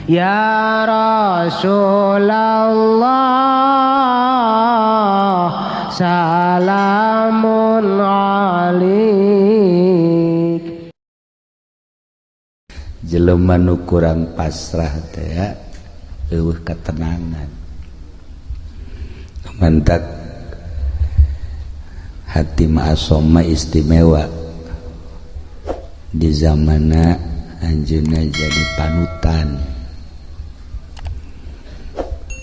ya Rasulullah salamun alaik. Jelema nu kurang pasrah teh ya eueuh ketenangan. Mantak hati ma'asoma istimewa di zamanna anjeunna jadi panutan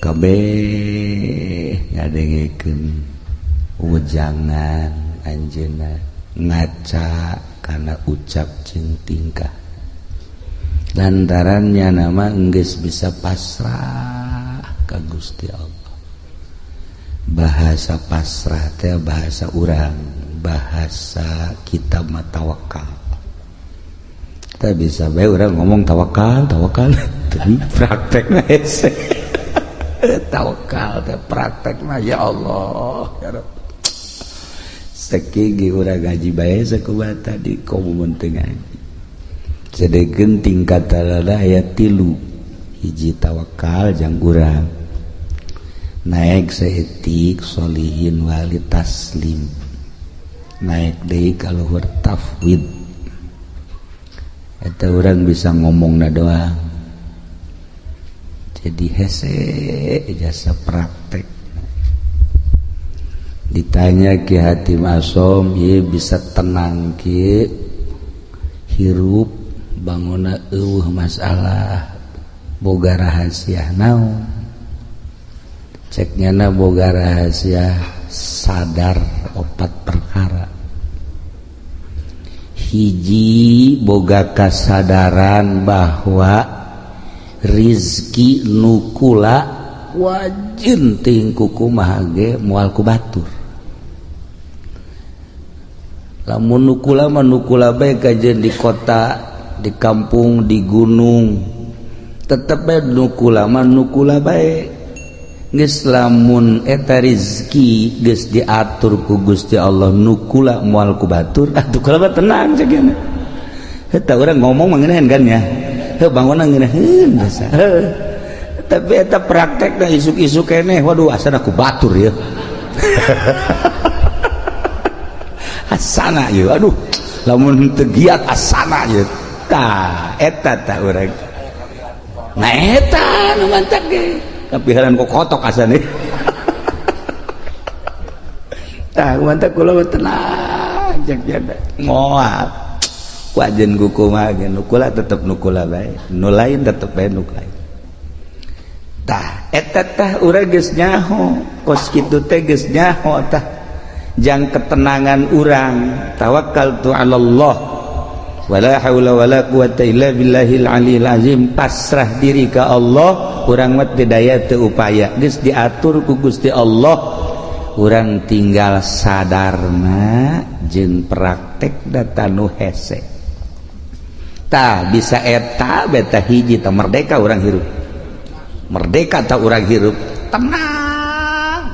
kabeh ngadengekeun ujangan anjeunna ngaca kana ucap jeung tingkah lantarannya nama enggeus bisa pasrah ka Gusti Allah. Bahasa pasrah teh bahasa urang, bahasa kita mah tawakal. Kita bisa bae urang ngomong tawakal tapi praktekna hese. Tawakal teh praktekna ya Allah ya Rabb. Sakigi urang ngaji bae sakubata di komun teu ngaji. Sedegeun tingkatanna aya 3. Hiji tawakal jang urang. Naik seetik solihin wali taslim, naik deui ka luhur tafwid. Eta urang bisa ngomongna doang. Jadi hese jasa praktek. Ditanya Ki Hatim Asom, ieu bisa tenang ki hirup banguna eueuh masalah boga rahasia naon? Ceknya boga rahasia sadar 4 perkara. Hiji boga kasadaran bahwa rizki nukula wajin ting kumaha ge moal ku batur. Lamun nukula mah nukula bae kajeun di kota, di kampung, di gunung. Tetep bae nukula mah nukula bae. Geus lamun eta rezeki geus diatur ku Gusti Allah nukula moal ku batur, atuh kula tenang ceugana. Eta urang ngomong mangeuneuhan kan ya. Heuh bangunna ngeunaheun biasa. Tapi eta praktekna isuk-isuk keneh, waduh asana ku batur ya. Asana ye, aduh lamun teu giat asana ye. Tah eta tah urang. Nah eta nu mantak ge. Tapi haran kok kotok asane. Tah mantap kula tenang jak jada. Moal. Wajen kumaha ge nukula tetep nukula bae. Nu lain tetep bae nu lain. Tah eta tah urang geus nyaho. Kos kitu teh geus nyaho tah. Jang ketenangan urang. Tawakkaltu 'alallah. Wala haula wala quwata illa billahil aliyil azim. Pasrah diri ka Allah, urang mah teu daya teu upaya, geus diatur ku Gusti Allah. Urang tinggal sadarna jeung praktek data nu hese. Tah bisa eta beta hiji tah merdeka urang hirup. Merdeka tah urang hirup tenang.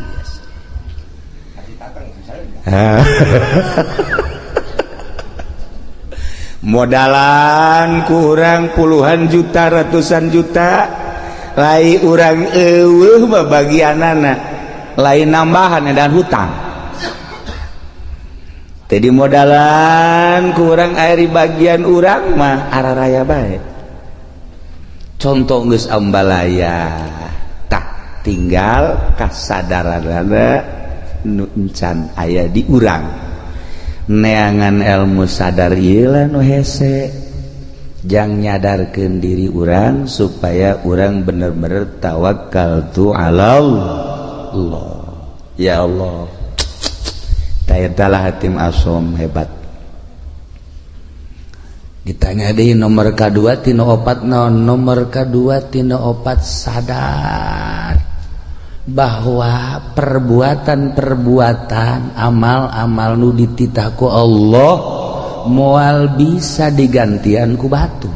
Modalan kurang puluhan juta ratusan juta lai urang eueuh bagianana lain nambahan dan hutang. Jadi modalan kurang air bagian urang mah araraya bae. Contoh geus ambalaya tah tinggal kasadaranana nu encan aya di urang. Neangan ilmu sadar ieu nu hese jang nyadarkeun diri urang supaya urang bener-bener tawakkaltu 'alallah. Ya Allah, tayatalah Hatim Asom hebat. Ditanya deui nomor kadua tina opat naon? Nomor kadua tina opat sadar bahwa perbuatan-perbuatan amal-amal nu dititah ku Allah moal bisa digantian ku batur.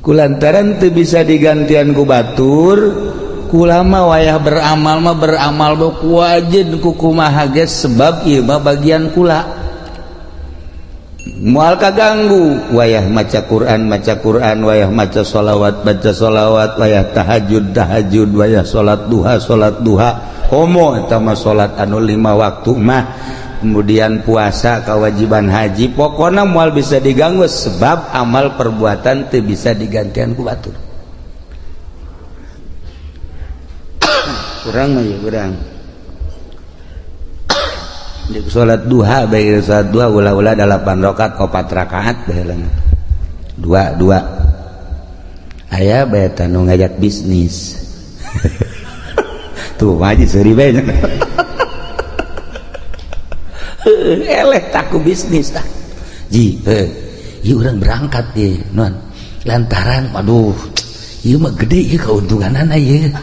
Kulantaran teu bisa digantian ku batur, kula mah wayah beramal mah beramal ku wajib ku kumaha ge sebab ieu mah bagian kula. Mual kaganggu wayah maca Quran wayah maca sholawat wayah tahajud wayah sholat duha homo eta mah sholat anu 5 waktu mah. Kemudian puasa kewajiban haji pokoknya mual bisa diganggu sebab amal perbuatan teu bisa digantian ku batur. Kurang mah ya kurang di sholat duha baik sholat duha ulah-ulah 8 rakaat 4 rakaat baheula 2 aya bae tanu ngajak bisnis tuh maji seuri bae eleh taku bisnis tah ji ieu urang berangkat ye non lantaran aduh ieu mah gede ieu kauntunganana ieu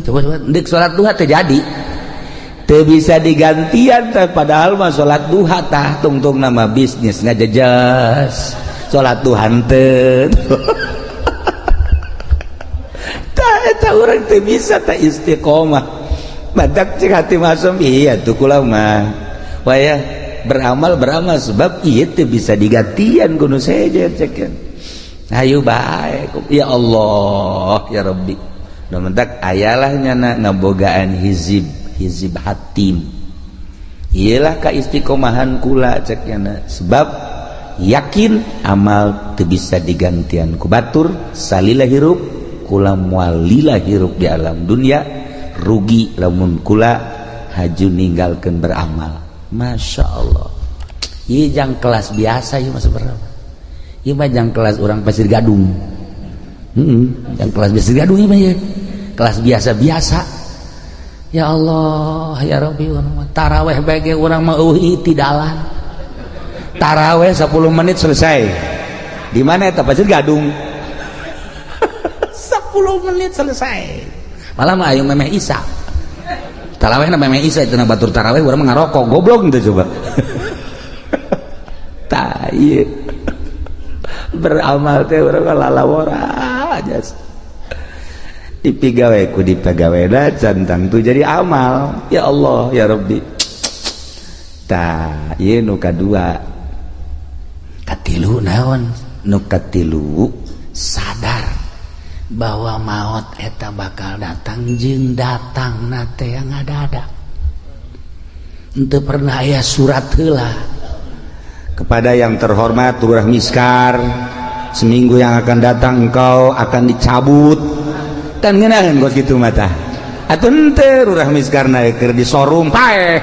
coba deuk salat duha teh jadi teu bisa digantian teh padahal mah salat duha tah tungtung nama bisnis ngajejas salat duha henteu tah eta urang teu bisa tah istiqomah badak cek hati masuk iya tuh kula mah wayah beramal sebab ieu teu bisa digantian kudu saja cekeun ayo bae ya Allah ya Rabbi da mentak ayalah nyana ngabogaan hizib hatim iyalah ka istiqomahan kula cekeun sebab yakin amal teu bisa digantian ku batur salila hirup kula moal lila hirup di alam dunia rugi lamun kula haju ninggalkeun beramal. Masya Allah ieu jang kelas biasa ieu mah seberapa ieu mah jang kelas orang Pasir Gadung jang kelas Pasir Gadung ieu mah ieu kelas biasa-biasa ya Allah ya Rabbi taraweh bae urang mah eueuh tidalan taraweh 10 menit selesai di mana eta Pasir Gadung 10 menit selesai malah mah aya memeh Isa taraweh na memang Isa itu na batur taraweh urang ngarokok goblok gitu coba tah ieu beramal teh urang lalawora aja dipigawe ku dipagaweuna cantang tu jadi amal ya Allah ya Rabbi tah ieu nu kadua katilu naon nu katilu sadar bahwa maut eta bakal datang jeung datang nate yang ngadadak henteu pernah aya surat heula kepada yang terhormat Lurah Miskar seminggu yang akan datang engkau akan dicabut dan ngeunaheun kos kitu mah tah atuh henteu Lurah Miskarna keur di showroom pae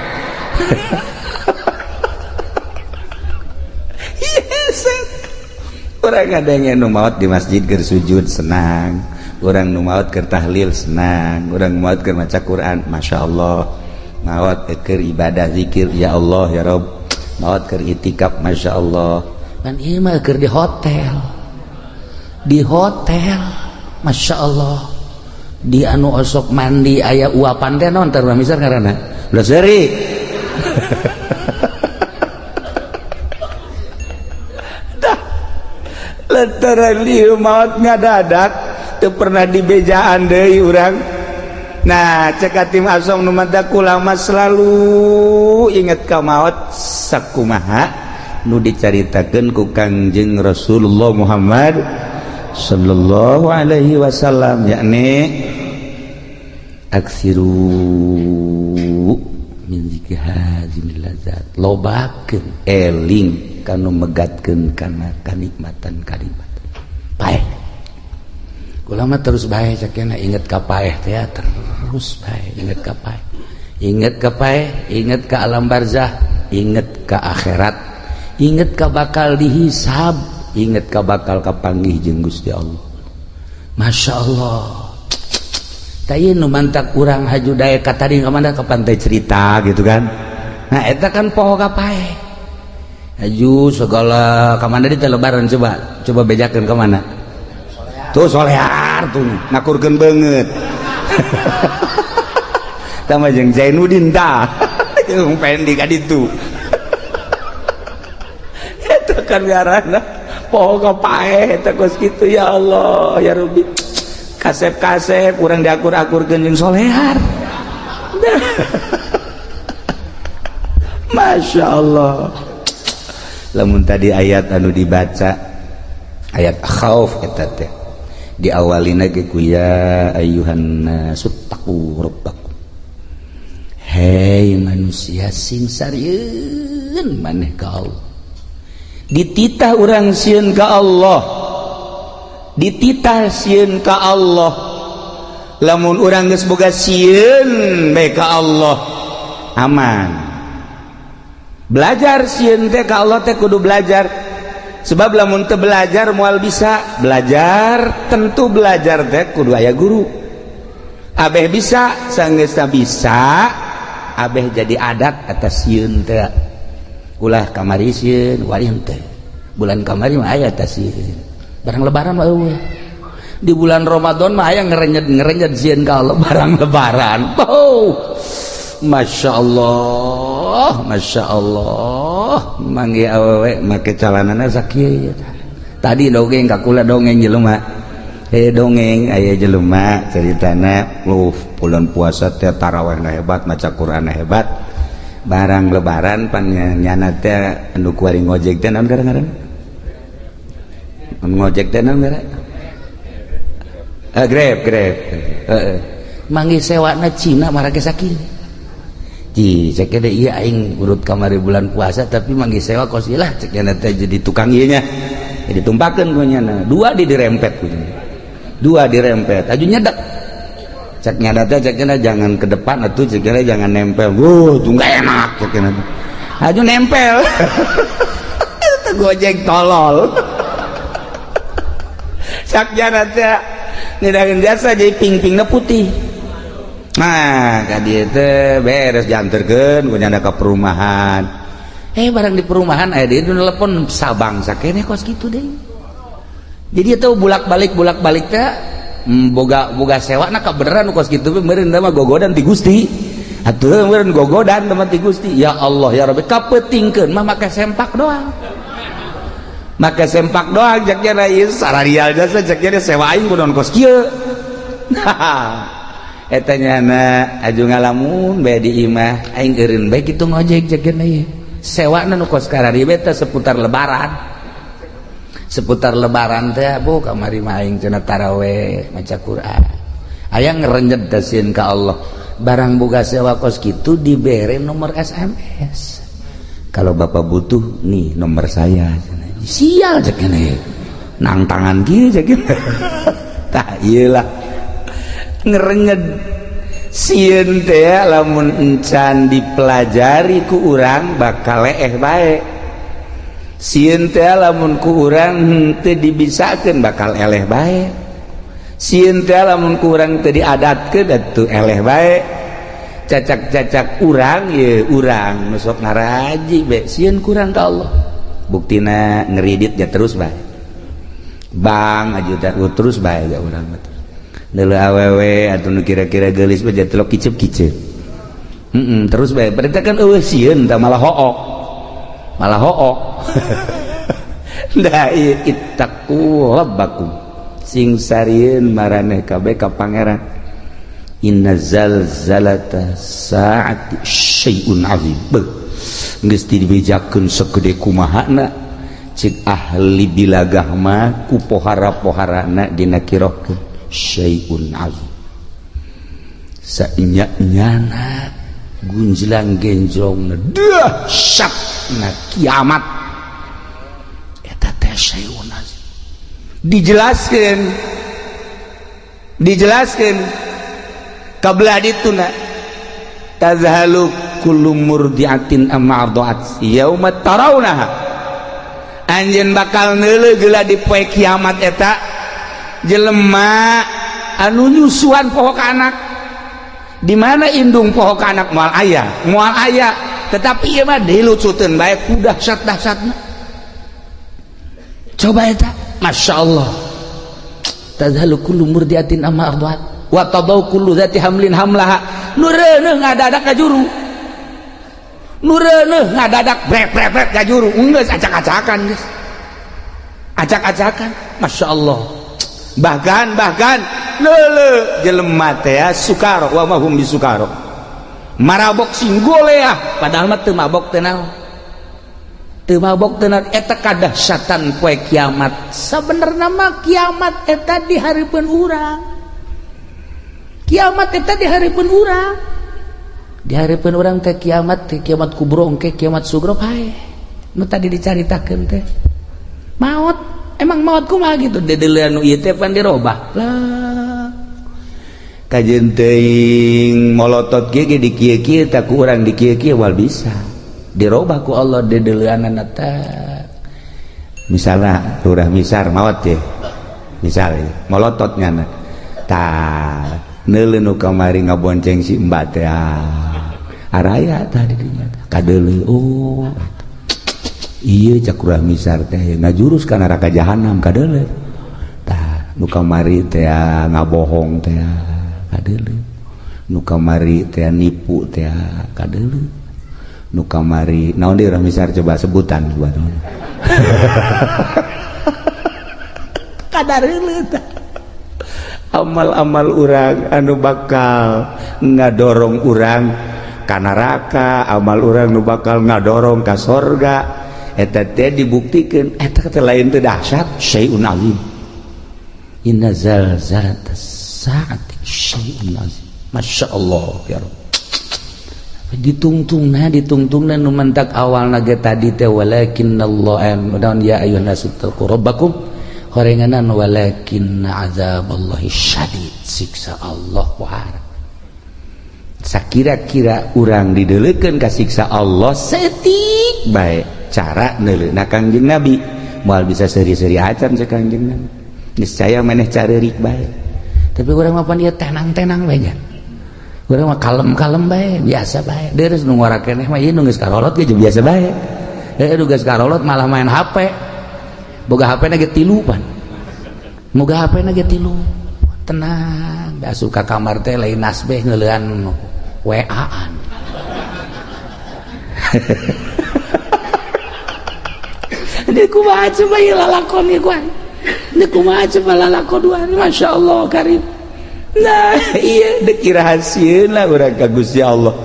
orang ngadenge nu maot di masjid keur sujud senang orang nu maot keur tahlil senang orang maot keur maca Quran Masya Allah maot keur ibadah zikir ya Allah ya Rabb maot keur itikaf Masya Allah kan ieu mah keur di hotel Masya Allah di anu osok mandi aya uapan teh naon teh misal ngaranna udah seuri lantaran lieu maot ngadadak teu pernah dibejaan deui urang nah cek atim asom nu mata kula mah selalu inget ka maot sakumaha nu dicaritakeun ku Kangjeng Rasulullah Muhammad sallallahu alaihi wasallam yakni aksiru min zikri hazimil lazat lobakeun eling kanu megatkeun kana kanikmatan paeh kula mah terus bae sakena inget ka paeh teh terus bae inget ka paeh inget ka alam barzah inget ka akhirat inget ka bakal dihisab inget ka bakal kapanggih jeung Gusti Allah Masya Allah tah nu mantak urang haju daek ka tadi ka mana ka pantai cerita gitu kan nah eta kan poho ka paeh haju segala ka mana di teh lebaran coba bejakeun ka mana tuh solear tuh ngakurkeun beungeut tah mah jeung Zainuddin tah jeung pendi ka ditu eta kan ngaranna poho ka paeh eta geus kitu ya Allah ya Rabbi kasep urang diakur-akurkeun jeung solear Masya Allah lamun tadi ayat anu dibaca ayat khauf eta teh diawalina ge ku ya ayyuhan nasu taqu rabbakum, hei manusia sing sarieun maneh ka Allah. Dititah urang sieun ka Allah, dititah sieun ka Allah. Lamun urang geus boga sieun bae ka Allah aman. Belajar sieun teh ka Allah teh kudu belajar. Sebab lamun teu belajar moal bisa belajar, tentu belajar teh kudu aya guru. Abeh bisa sanggeusna bisa, abeh jadi adat atas sieun teh. Ulah kamari sieun warieu teh. Bulan kamari mah aya atas sieun. Barang lebaran mah eueuh. Di bulan Ramadan mah aya ngerenyet sieun ka Allah barang lebaran. Oh. Masya Allah, Masya Allah, manggi awewe make calanana sakieu. Tadi dongeng kakula dongeng jelema, dongeng aya jelema ceritana, bulan puasa teh tarawihna hebat, maca Qur'an hebat, barang lebaran pan nyana teh anu kuari ngojek teh naon ngaranna? Ngojek teh naon ngaranna? Grab. Manggi sewana Cina marake sakieu. Cek ada iya aing urut kamari bulan puasa tapi manggih sewa kos ilah cek teh jadi tukang ieu nya jadi tumpakeun ku nya dua dirempet ku dua dirempet aju nyedak cek nya teh cek jangan ke depan atuh cek jangan nempel tuh enggak enak cek aju nempel itu gojek tolol cek nya teh ngidakeun jasa jadi ping-pingna putih. Nah, kadieu teh beres dianterkeun ku nyana ka perumahan. Barang di perumahan aya dieu telepon sabang sakene kos kitu deui. Jadi eta bulak-balik teh boga sewana ka beneran kos kitu meureun mah gogodan ti Gusti. Atuh meureun gogodan teman ti Gusti. Ya Allah ya Rabbi kapetingkeun mah make sempak doang. Make sempak doang jaknya ieu sararial jasa jaknya sewa aing kudu kos kieu. Eta nyana aju ngalamun bae di imah aing eureun bae kitu ngojek jakeun ieu sewana nu kos karari teh seputar lebaran teh bu kamari mah aing cenah tarawih maca Quran aya ngerenjet dasieun ka Allah barang boga sewa kos kitu dibere nomor SMS kalau bapak butuh nih nomor saya sial jakeun ieu nang tangan kieu jakeun tah ieu lah ngerenyed sieun teh lamun encan dipelajari ku urang bakal leeh bae sieun teh lamun ku urang teu dibisakeun bakal eleh bae sieun teh lamun ku urang teu diadatkeun atuh eleh bae cacak-cacak urang ye urang nu sok ngaraji bae sieun ku urang ka Allah buktina ngeridit ya terus bae bang ajudan terus bae ya urang mah neuleuh awewe atuh nu kira-kira geulis mah jatelok kicep-kicep terus bae berarti kan eueuh sieun tah malah hook da ittaqu rabbakum sing sarieun maraneh kabeh ka pangeran inna zalzalata saati syai'un azim geus dibejakeun sagede kumahana cik ahli bilagah mah ku pohara-poharana dina kirohkeun syai'un azim saenya-nyana gunjlang genjlongna dahsyatna kiamat eta teh syai'un azim dijelaskeun kabelah dituna tazhalu kullu murdiatin amma arda'at yauma tarawnaha anjeun bakal neuleuh geula di poe kiamat eta jelema anu nyusuan pohok anak di mana indung pohok anak moal aya tetapi ieu mah dilucuteun bae ku dahsyat-dahsyatna coba eta masyaallah tazhalu kullu murdiatin amma arda'at wa tadau kullu dzati hamlin hamlaha nu reuneuh ngadadak ka juru nu reuneuh ngadadak brek ka juru geus acak-acakan geus acak-acakan masyaallah bahkan leuleuh jelema teh sukaro wa mahum bisukaro marabok sing goleah padahal mah teu mabok teh naon teu mabok teu eta kadahsyatan poe kiamat. Sabenerna mah kiamat eta di hareupeun urang. Kiamat eta di hareupeun urang. Di hareupeun urang teh kiamat kubro engke kiamat sugro hae. Nu tadi dicaritakeun teh. Maut, emang maut kumaha gitu dedeulean nu ieu teh pan dirobah. Lah. Kajeun teuing molotot ge di kieu-kieu tah ku urang di kieu-kieu wal bisa. Dirobah ku Allah dedeuleunana teh. Misalna urang misar maot teh. Misalnya molotot nyana. Tah neuleun nu kamari ngabonceng si Mbak teh araya tadi dinya kadeuleu oh ieu cak urang misar teh ngajurus ka neraka jahanam kadeuleu tah nu kamari teh ngabohong teh kadeuleu nu kamari teh nipu teh kadeuleu nu kamari naon deui urang misar coba sebutan buat kadareuleu tah amal-amal urang anu bakal ngadorong urang ka neraka, amal urang nu bakal ngadorong ka sorga eta teh dibuktikeun eta teh lain teh dahsyat syai'un azim. Inna zalzalatas saati syai'un azim. Masyaallah ya Rabb. Ditungtungna nu mentak awalna ge tadi teh walakinnallaha dan ya ayyuhan nasu taqu rabbakum horenganan walakinna azaballahi syadid siksa Allah wahara. Sakira-kira urang dideuleukeun ka siksa Allah setik bae cara neuleuna Kangjeng Nabi moal bisa seuri-seuri acan sa Kangjeng Nabi niscaya maneh careurik bae tapi urang mah pan ieu tenang-tenang bae nya urang mah kalem-kalem bae biasa bae deres nu ngora keneh mah ieu nu geus karolot ge biasa bae nu geus karolot malah main HP boga HP-na ge 3 pan moga HP-na ge 3 tenang da suka kamar teh lain nasbeh ngeuleuan WA-an ini kumaha coba ieu lalakon ieu kuan ini kumaha coba lalakon duan masyaallah karim nah iya deki rahasieun lah urang ka Gusti Allah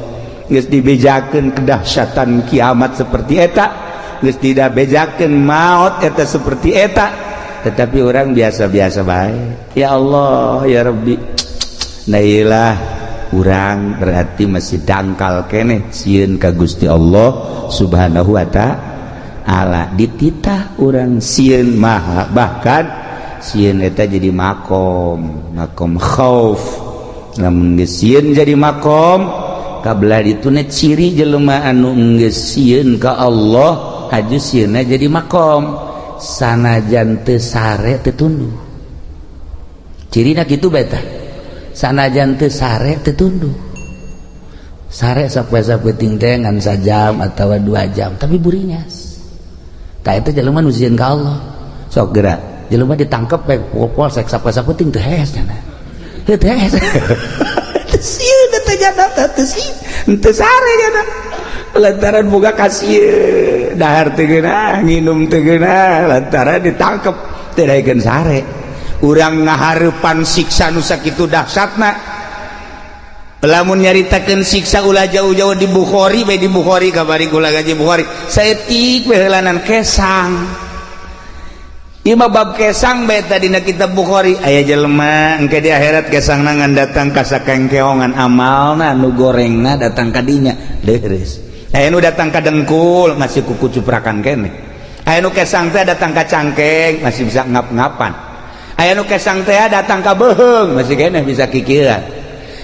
geus dibejakeun kedahsyatan kiamat seperti eta geus tidak bejakeun maut eta seperti eta tetapi orang biasa-biasa baik ya Allah ya Rabbi nah iyalah urang berarti masih dangkal keneh sieun ka Gusti Allah subhanahu wa ta'ala dititah urang sieun mah bahkan sieun eta jadi makom khauf lamun geus sieun jadi makom kabelah ditu net ciri jelema anu geus sieun ka Allah aju sieunna jadi makom sanajan teu sare teu tunduh cirina kitu beta sanajan teu sare teu tunduh sare sapoe-sapoeting teh ngan sajam atawa 2 jam tapi burinyas tah eta jelema nu sieun ka Allah sok geura jelema ditangkep pe polsek sapoe-sapoeting teu hees cenah teu hees teu sieun teh jana teu sieun teu sare jana lantaran boga kasieun dahar teu geunah nginum teu geunah lantaran ditangkep teu daekeun sare urang ngahareupan siksa nu sakitu dahsyatna lamun nyaritakeun siksa ulah jauh-jauh di Bukhari bae di Bukhari kabari kula gaji Bukhari saeutik we heulanan kesang ieu mah bab kesang bae tadi dina kitab Bukhari aya jelema engke di akhirat kesangna ngan datang ka sakengkeongan amalna nu gorengna datang ka dinya leres aya nu datang ka dengkul masih kuku cuprakan keneh aya nu kesang teh datang ka cangkeng masih bisa ngap-ngapan aya nu kesang teh datang ka beuheung masih keneh bisa kikiran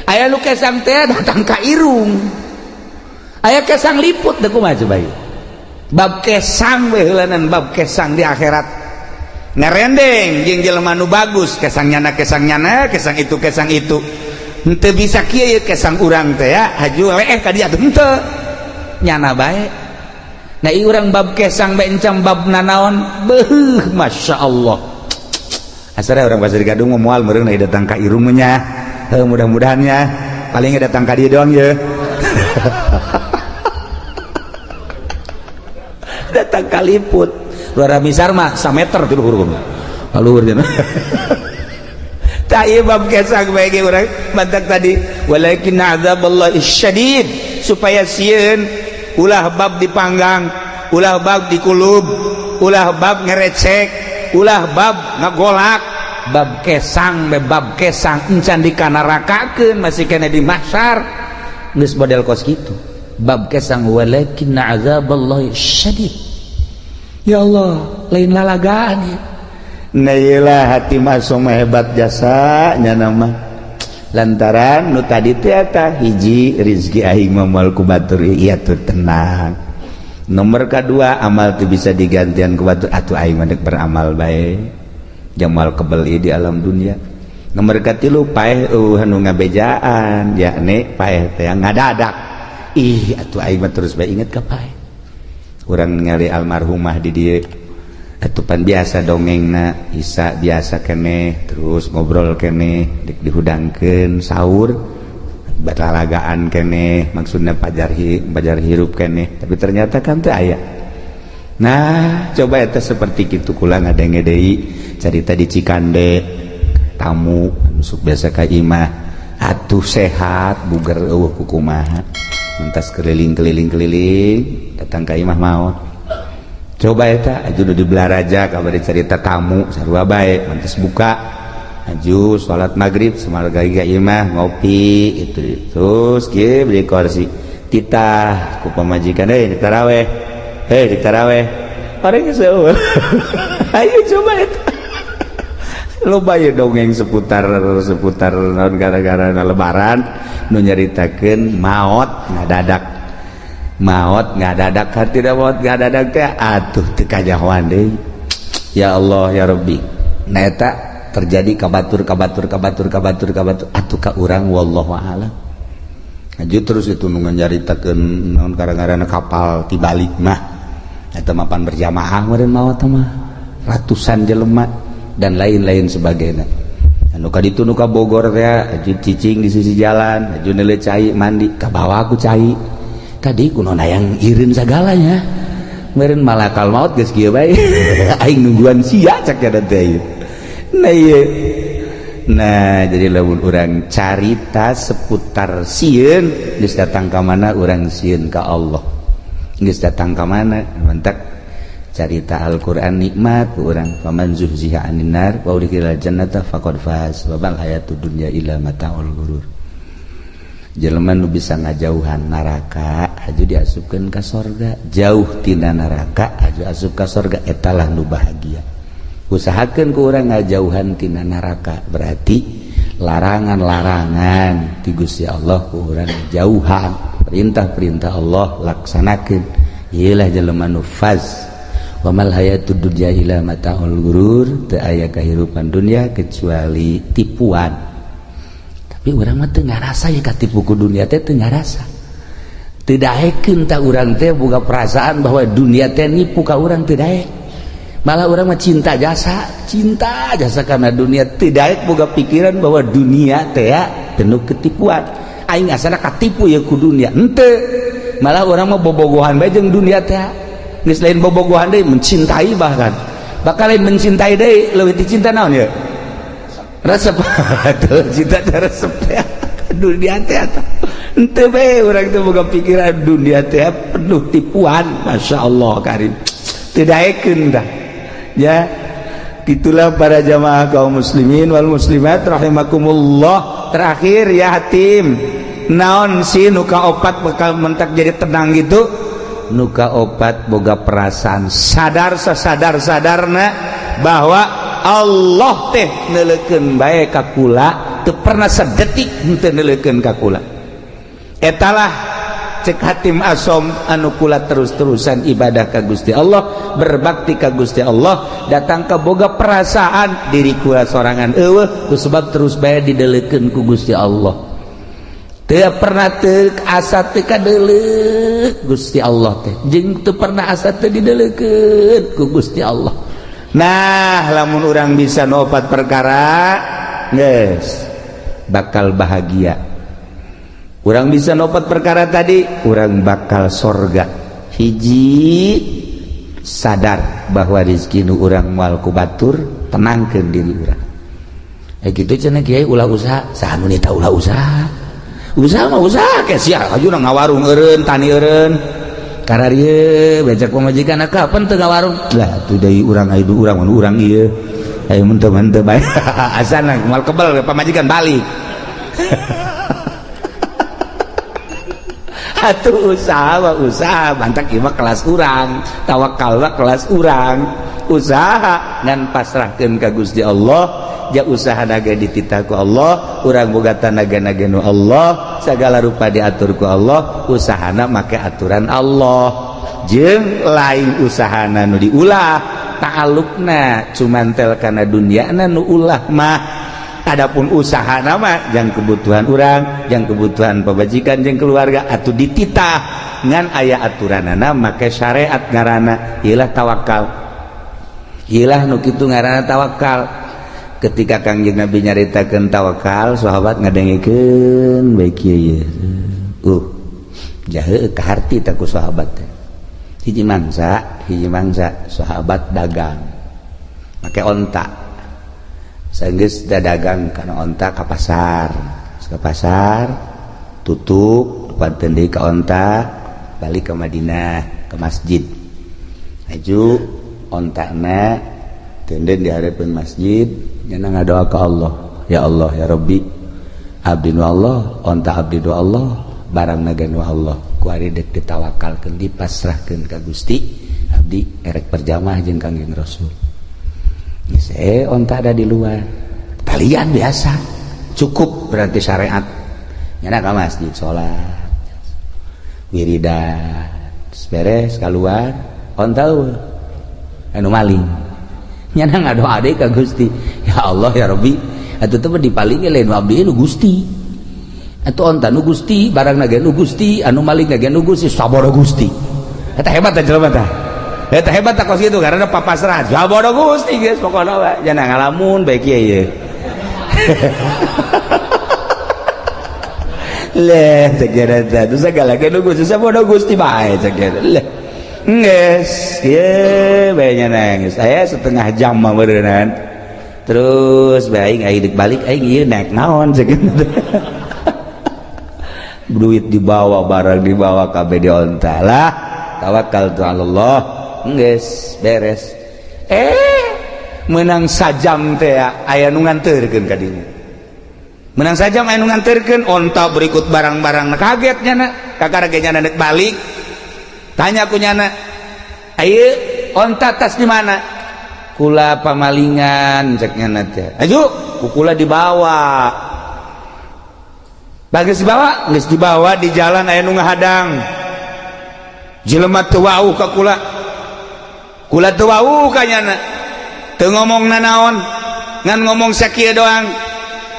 aya nu kesang teh datang ka irung aya kesang liput teh kumaha coba ieu bab kesang we heulanan bab kesang di akhirat ngarendeng jeung jelema nu bagus kesangnyana kesang itu henteu bisa kieu ye kesang urang teh ya haju leeh ka dieu henteu nyana bae nah ieu urang bab kesang bae encam bab nanaon beuh masyaallah asara urang Pasir Gadung moal meureun datang ka irung nya mudah-mudahannya paling datang ka dieu doang ye datang ka liput luar misar mah 1 meter ti luhur luhur cenah tah ieu bab kesang bae ge urang mantak tadi walakin azaballahi syadid supaya sieun ulah bab dipanggang ulah bab dikulub, ulah bab ngerecek, ulah bab ngagolak, bab kesang encan dikanarakakeun masih kena di mahsyar geus model kos kitu. Bab kesang walakinna azaballahi syadid. Ya Allah, lain lalagaan ya. Nah iyalah hati masuk hebat jasanya nama. Lantaran nu tadi teh eta hiji rezeki aing moal ku batur ieu tuh tenang. Nomor kedua amal teh bisa digantian ku batur atuh aing mah beramal bae. Jamal kebeli di alam dunia. Nomor katilu paeh anu ngabejaan yakni paeh teh ngadadak. Ih atuh aing mah terus bae inget ka paeh. Urang ningali almarhumah di dieu atuh pan biasa dongengna Isa biasa keneh terus ngobrol keneh dihudangkeun sahur balalagaan keneh maksudna pajar hirup keneh tapi ternyata kan teu aya. Nah coba eta seperti kitu kula ngadenge deui carita di Cikande tamu nusuk biasa ka imah atuh sehat buger eueuh kukumaha mentas keliling datang ka imah maot. Coba eta aju di belaraja kabari cerita tamu sarua bae mantes buka aju salat maghrib samarga ka imah ngopi itu terus kieu beli kursi titah ku pamajikan di taraweh orang geus eueuh ayo coba eta loba ye dongeng seputar naon gara-gara lebaran nu nyaritakeun maot tidak maot ngadadak teh atuh teu kajahoan deui. Ya Allah ya Rabbi. Nah eta terjadi kabatur atuh ka urang wallahu a'lam. Aju terus itu nu nyaritakeun naon gara-garana kapal tibalik mah eta mapan berjamaah meureun maot mah ratusan jelema dan lain-lain sebagainya. Anu ka ditu nu ka Bogor teh aju cicing di sisi jalan, aju neuleuh cai mandi ka bawah ku cai. Tadi kuno yang irin segalanya meureun malakal maut geus kieu bae aing nungguan sia cak ada teh. Nah ieu nah jadi lamun urang carita seputar sieun geus datang ka mana urang sieun ka Allah geus datang ka mana mentak carita Al-Qur'an nikmat urang faman zuhziha 'anil nar wa udkhilal jannata faqad faz wa bal hayatud dunya illa mata'ul ghurur. Jelema nu bisa ngajauhan neraka aju diasupkeun ka sorga, jauh tina neraka aju asup ka sorga etalah nu bahagia. Usahakeun ku urang ngajauhan tina neraka berarti larangan-larangan ti Gusti Allah ku urang jauhan, perintah-perintah Allah laksanakeun. Ieulah jelema nu faz. Wa mal hayatud dunya illa mata'ul ghurur, teu aya kahirupan dunia kecuali tipuan. Tapi urang mah teu ngarasa ya katipu ku dunia teh teu ngarasa. Teu daekeun ta urang teh boga perasaan bahwa dunia teh nipu ka urang teu daek. Malah urang mah cinta jasa karena dunia teu daek boga pikiran bahwa dunia teh penuh ketipuan. Aing asana katipu ya ku dunia. Henteu. Malah urang mah bobogohan bae jeung dunia teh. Geus lain bobogohan deui mencintai bahkan. Bakal lain mencintai deui leuwih dicinta naon ya? Resep atuh cinta resep dunia teh henteu bae urang teh boga pikiran dunia teh penuh tipuan. Masyaallah karim teu daekeun dah ya. Itulah para jamaah kaum muslimin wal muslimat rahimakumullah. Terakhir ya hatim naon si nuka opat bakal mentak jadi tenang gitu. Nuka opat boga perasaan sadar sadarna bahwa Allah teh neuleukeun bae ka kula teu pernah sadetik henteu neuleukeun ka kula. Etalah cek hatim asom anu kula terus-terusan ibadah ka Gusti Allah, berbakti ka Gusti Allah, datang ka boga perasaan diri kula sorangan eueuh kusebab terus bae dideuleukeun ku Gusti Allah. Teu pernah teu asa teu kadeuleuh Gusti Allah teh jeung teu pernah asa teu dideuleukeun ku Gusti Allah. Nah lamun urang bisa nopat perkara geus bakal bahagia. Urang bisa nopat perkara tadi urang bakal sorga. Hiji sadar bahwa rezeki nu urang moal ku batur tenangkeun diri urang. Kitu cenah kiai ulah usaha saha nu nita ulah usaha mah usaha ke sia ajuna ngawarung eureun tani eureun karena dia becak pemajikan kapan tengah warung lah tuh dari urang itu urang iya ayo menteh baik asana mal kebal pemajikan balik atuh usaha bantak ieu mah kelas urang tawakal mah kelas urang usaha ngan pasrahkeun ka Gusti Allah ja usaha naga dititah ku Allah urang boga tanaga nu Allah sagala rupa diatur ku Allah usahana make aturan Allah jeung lain usahana nu diulah ta'alluqna cumantel kana dunyana nu ulah mah adapun usahana mah jang kebutuhan urang jang kebutuhan pabajikan jeung keluarga atuh dititah ngan aya aturanana make syariat ngaranna ieulah tawakal ieulah nu kitu ngaranna tawakal. Ketika Kangjeng Nabi nyaritakeun tawakal sahabat ngadengikeun bae kieu jahe ka harti ta ku sahabat hiji mangsa sahabat dagang make onta saenggeus dagang kana onta ka pasar tutup padeun deui ka onta balik ke Madinah ke masjid aju ontana tenden di harapan masjid nyana ngadoa ke Allah ya Rabbi abdi nu Allah onta abdi nu Allah barang naga nu Allah ku ari dek ditawakalkeun dipasrahkeun ka Gusti abdi erek perjamaah jeung Kangjeng Rasul geus onta ada di luar talian biasa cukup berarti syariat nyana ka masjid salat wiridan beres keluar onta anu maling nyana ngadoa deui ka Gusti ya Allah ya Rabbi atuh teh dipalingi lain abdi nu Gusti atuh onta nu Gusti barang na ge nu Gusti anu maling ge nu Gusti sabada Gusti eta hebat teh jelema tah eta hebat tah kos kitu karena papasrah sabada Gusti geus pokona we jangan ngalamun bae kieu ye leh segera tah segala ge nu Gusti sabada Gusti bae segera leh nges ya banyak nangis saya setengah jam mah berenang terus baik aing balik aing ieu naik naon segitu duit dibawa barang dibawa kabeh di onta lah tawakal tu Allah nges beres menang sajam teh aya nu nganterkeun ka dinya menang sajam aya nu nganterkeun onta berikut barang-barang kaget nyana kakarage nyana nek balik tanya ku nyana ayo onta tas di mana kula pamalingan cek nyana teh aju kula dibawa bagus dibawa di jalan aya nu ngahadang jelema teu wauh ka kula teu wauh ka nyana teu ngomongna naon ngan ngomong sakieu doang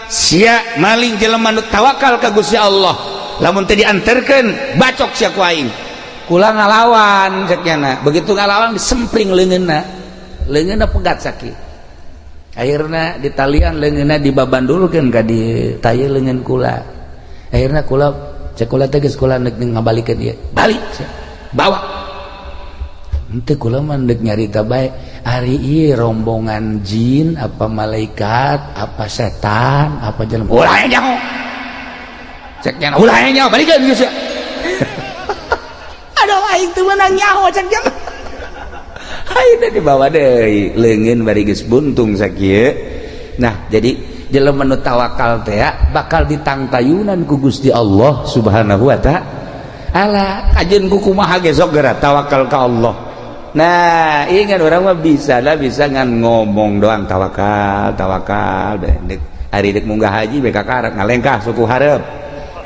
sia maling jelema nu tawakal ka Gusti Allah lamun teu dianterkeun bacok sia ku aing kula ngalawan ceknya begitu ngalawan disempring leungeunna pegat sakit akhirna di talian leungeunna dibabandulkeun ka di taye leungeun kula akhirna kula cek kula teh geus kula neuk ngabalikeun ieu balik bawa henteu kula mah neuk nyarita bae ari ieu rombongan jin apa malaikat apa setan apa jelema ulah nyaho ceknya ulah nyaho balikeun geus ya aduh aing teu meunang nyaho cek jam ayeuna dibawa deui leungeun bari geus buntung sakieu nah jadi jelema nu tawakal teh bakal ditangtayunan ku Gusti Allah Subhanahu wa taala kajeun ku kumaha ge sok geura tawakal ka Allah nah ingat urang mah bisa ngan ngomong doang tawakal dek ari dek munggah haji beka karep ngalengkah suku hareup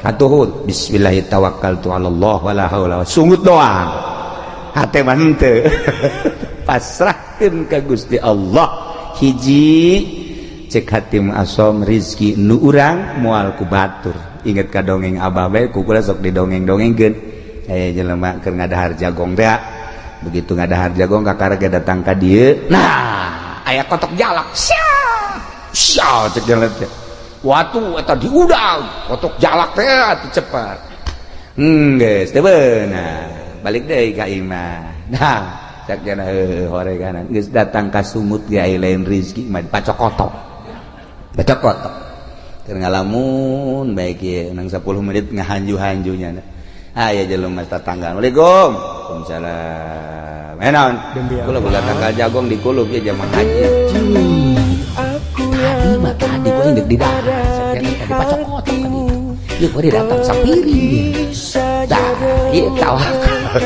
atuhud bismillahirrahmanirrahim tawakkaltu 'alallah wala haula sungut doang hate mah henteu pasrahkeun ka Gusti Allah hiji cek hatim asom rizki nu urang moal ku batur inget ka dongeng abah bae ku kula sok didongeng-dongengkeun aya jelema keur ngadahar jagong teh begitu ngadahar jagong kakarage datang ka dieu nah aya kotok jalak sia cek jelema teh watu eta diudang kotok jalak teh atuh cepat geus teu beunang balik deui ka imah nah sakjana horeganan geus datang ka sumut ge aya lain rezeki mah pacokotok keur ngalamun bae kieu nang 10 menit ngahanju-hanjunya aya jelema tetangga assalamualaikum Waalaikumsalam. Naon? Kula boga tanggal jagong di kulub ya jamaah haji. Tadi gua indek di darat. Tadi pacokot tadi. Ieu gua datang sapiring. Dah, ieu tawakal.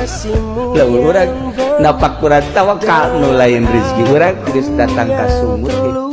Lamun urang napak kurang tawakal nu lain rezeki urang geus datang ka sumur.